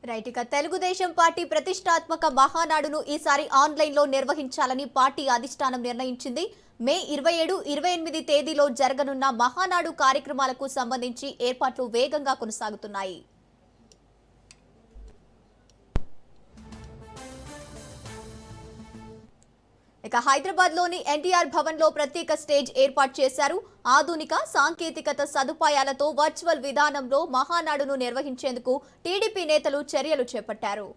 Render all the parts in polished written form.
Right. ఇక Telugu Desam party ప్రతిష్టాత్మక మహానాడును ఈసారి ఆన్లైన్ లో నిర్వహించాలని పార్టీ అధిష్టానం నిర్ణయించింది. మే 27, 28 తేదీలో జరగనున్న మహానాడు కార్యక్రమాలకు సంబంధించి ఏర్పాట్లు వేగంగా కొనసాగుతున్నాయి. ఇక హైదరాబాద్ లోని ఎన్టీఆర్ భవన్ లో ప్రత్యేక స్టేజ్ ఏర్పాటు చేశారు. ఆధునిక సాంకేతికత సదుపాయాలతో వర్చువల్ విధానంలో మహానాడును నిర్వహించేందుకు టీడీపీ నేతలు చర్యలు చేపట్టారు.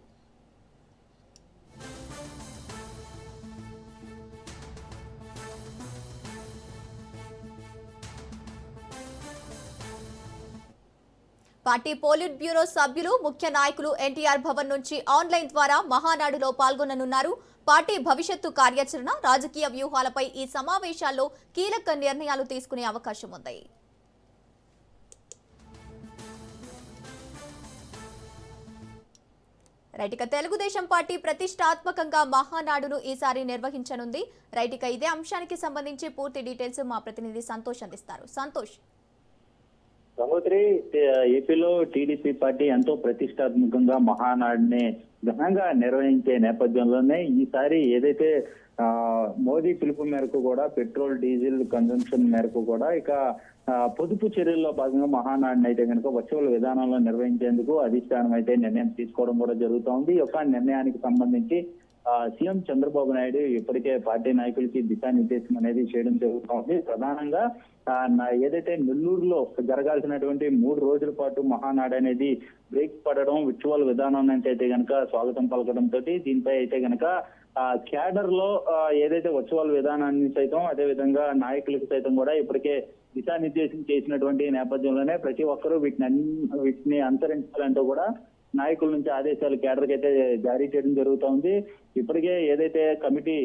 పార్టీ పోలిట్ బ్యూరో సభ్యులు, ముఖ్య నాయకులు ఎన్టీఆర్ భవన్ నుంచి ఆన్లైన్ ద్వారా మహానాడులో పాల్గొననున్నారు. పార్టీ భవిష్యత్తు కార్యాచరణ, రాజకీయ వ్యూహాలపై ఈ సమావేశాల్లో కీలక నిర్ణయాలు తీసుకునే అవకాశం ఉంది. రైట్. ఇక తెలుగుదేశం పార్టీ ప్రతిష్టాత్మకంగా మహానాడును ఈసారి నిర్వహించనుంది. రైట్. ఇక ఇదే అంశానికి సంబంధించి పూర్తి డీటెయిల్స్ మా ప్రతినిధి సంతోష్ అందిస్తారు. సంతోష్. సహోదరి, ఏపీలో టీడీపీ పార్టీ ఎంతో ప్రతిష్టాత్మకంగా మహానాడుని ఘనంగా నిర్వహించే నేపథ్యంలోనే ఈసారి ఏదైతే మోదీ పిలుపు మేరకు కూడా పెట్రోల్ డీజిల్ కన్జంప్షన్ మేరకు కూడా ఇక పొదుపు చర్యల్లో భాగంగా మహానాడుని అయితే కనుక వర్చువల్ విధానంలో నిర్వహించేందుకు అధిష్టానం అయితే నిర్ణయం తీసుకోవడం కూడా జరుగుతోంది. ఈ యొక్క నిర్ణయానికి సంబంధించి సీఎం చంద్రబాబు నాయుడు ఇప్పటికే పార్టీ నాయకులకి దిశానిర్దేశం అనేది చేయడం జరుగుతోంది. ప్రధానంగా ఏదైతే నెల్లూరులో జరగాల్సినటువంటి 3 రోజుల పాటు మహానాడు అనేది బ్రేక్ పడడం, విర్చువల్ విధానం అయితే గనక స్వాగతం పలకడంతో దీనిపై అయితే గనక క్యాడర్ లో ఏదైతే వర్చువల్ విధానాన్ని సైతం అదే విధంగా నాయకులకు సైతం కూడా ఇప్పటికే దిశానిర్దేశం చేసినటువంటి నేపథ్యంలోనే ప్రతి ఒక్కరూ వీటిని అనుసరించాలంటూ కూడా నాయకుల నుంచి ఆదేశాలు కేడర్కి అయితే జారీ చేయడం జరుగుతోంది. ఇప్పటికే ఏదైతే కమిటీ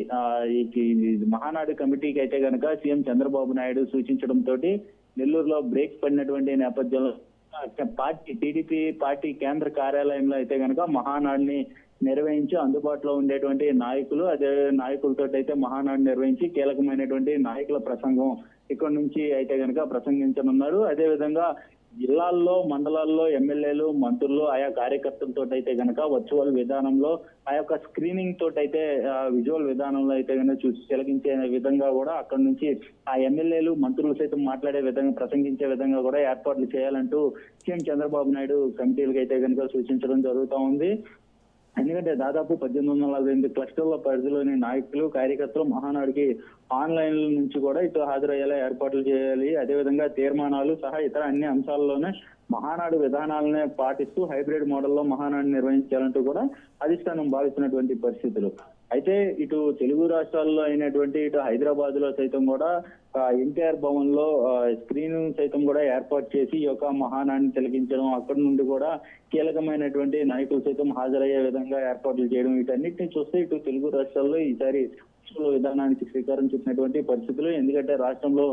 మహానాడు కమిటీకి అయితే కనుక సీఎం చంద్రబాబు నాయుడు సూచించడంతో నెల్లూరులో బ్రేక్ పడినటువంటి నేపథ్యంలో టీడీపీ పార్టీ కేంద్ర కార్యాలయంలో అయితే కనుక మహానాడుని నిర్వహించి అందుబాటులో ఉండేటువంటి నాయకులు అదే నాయకులతో అయితే మహానాడు నిర్వహించి కీలకమైనటువంటి నాయకుల ప్రసంగం ఇక్కడ నుంచి అయితే కనుక ప్రసంగించనున్నారు. అదే విధంగా జిల్లాల్లో, మండలాల్లో ఎమ్మెల్యేలు, మంత్రులు, ఆయా కార్యకర్తలతో అయితే గనక వర్చువల్ విధానంలో ఆ యొక్క స్క్రీనింగ్ తోటి అయితే విజువల్ విధానంలో అయితే కనుక చూసి తిలకించే విధంగా కూడా అక్కడ నుంచి ఆ ఎమ్మెల్యేలు, మంత్రులు సైతం మాట్లాడే విధంగా, ప్రసంగించే విధంగా కూడా ఏర్పాట్లు చేయాలంటూ సీఎం చంద్రబాబు నాయుడు కమిటీలకు అయితే కనుక సూచించడం జరుగుతూ ఉంది. ఎందుకంటే దాదాపు 1848 క్లస్టర్ల పరిధిలోని నాయకులు, కార్యకర్తలు మహానాడుకి ఆన్లైన్ నుంచి కూడా ఇటు హాజరయ్యేలా ఏర్పాట్లు చేయాలి. అదేవిధంగా తీర్మానాలు సహా ఇతర అన్ని అంశాల్లోనే మహానాడు విధానాలనే పాటిస్తూ హైబ్రిడ్ మోడల్లో మహానాడు నిర్వహించాలంటూ కూడా అధిష్టానం భావిస్తున్నటువంటి పరిస్థితులు. అయితే ఇటు తెలుగు రాష్ట్రాల్లో అయినటువంటి ఇటు హైదరాబాద్ లో సైతం కూడా ఎన్టీఆర్ భవన్ లో స్క్రీన్ సైతం కూడా ఏర్పాటు చేసి ఈ యొక్క మహానాడిని తిలకించడం, అక్కడి నుండి కూడా కీలకమైనటువంటి నాయకులు సైతం హాజరయ్యే విధంగా ఏర్పాట్లు చేయడం, వీటన్నిటిని చూస్తే ఇటు తెలుగు రాష్ట్రాల్లో ఈసారి విధానానికి శ్రీకారం చుట్టినటువంటి పరిస్థితులు. ఎందుకంటే రాష్ట్రంలో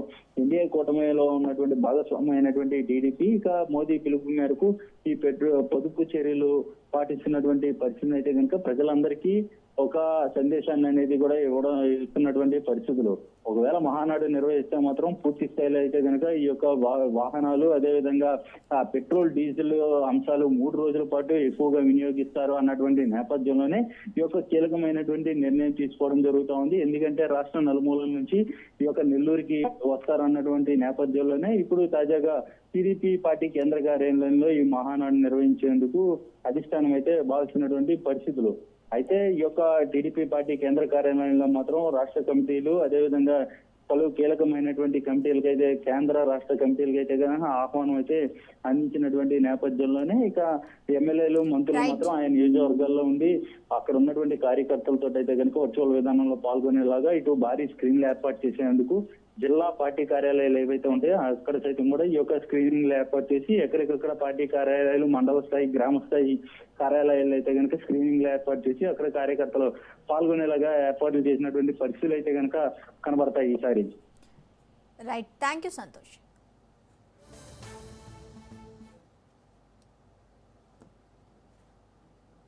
ఎన్డీఏ కూటమిలో ఉన్నటువంటి భాగస్వామ్యం అయినటువంటి టీడీపీ ఇక మోదీ పిలుపు మేరకు ఈ పొదుపు చర్యలు పాటిస్తున్నటువంటి పరిస్థితులు అయితే కనుక ప్రజలందరికీ ఒక సందేశాన్ని అనేది కూడా ఇస్తున్నటువంటి పరిస్థితులు. ఒకవేళ మహానాడు నిర్వహిస్తే మాత్రం పూర్తి స్థాయిలో అయితే కనుక ఈ యొక్క వాహనాలు అదేవిధంగా పెట్రోల్ డీజిల్ అంశాలు 3 రోజుల పాటు ఎక్కువగా వినియోగిస్తారు అన్నటువంటి నేపథ్యంలోనే ఈ యొక్క కీలకమైనటువంటి నిర్ణయం తీసుకోవడం జరుగుతూ ఉంది. ఎందుకంటే రాష్ట్ర నలుమూలల నుంచి ఈ యొక్క నెల్లూరుకి వస్తారన్నటువంటి నేపథ్యంలోనే ఇప్పుడు తాజాగా టీడీపీ పార్టీ కేంద్ర కార్యాలయంలో ఈ మహానాడు నిర్వహించేందుకు అధిష్టానం అయితే భావిస్తున్నటువంటి పరిస్థితులు. అయితే ఈ యొక్క టీడీపీ పార్టీ కేంద్ర కార్యాలయంలో మాత్రం రాష్ట్ర కమిటీలు అదేవిధంగా పలు కీలకమైనటువంటి కమిటీలకు అయితే కేంద్ర రాష్ట్ర కమిటీలకు అయితే కనుక ఆహ్వానం అయితే అందించినటువంటి నేపథ్యంలోనే ఇక ఎమ్మెల్యేలు, మంత్రులు మాత్రం ఆయన నియోజకవర్గాల్లో ఉండి అక్కడ ఉన్నటువంటి కార్యకర్తలతో అయితే కనుక వర్చువల్ విధానంలో పాల్గొనేలాగా ఇటు భారీ స్క్రీన్లు ఏర్పాటు చేసేందుకు జిల్లా పార్టీ కార్యాలయాలు ఏవైతే ఉంటాయో అక్కడ సైతం కూడా ఈ యొక్క స్క్రీనింగ్ ఏర్పాటు చేసి ఎక్కడికక్కడ పార్టీ కార్యాలయాలు, మండల స్థాయి, గ్రామ స్థాయి కార్యాలయాలు అయితే కనుక స్క్రీనింగ్ ఏర్పాటు చేసి అక్కడ కార్యకర్తలు పాల్గొనేలాగా ఏర్పాట్లు చేసినటువంటి పరిస్థితులు అయితే కనుక కనబడతాయి ఈసారి. రైట్. Thank you Santosh.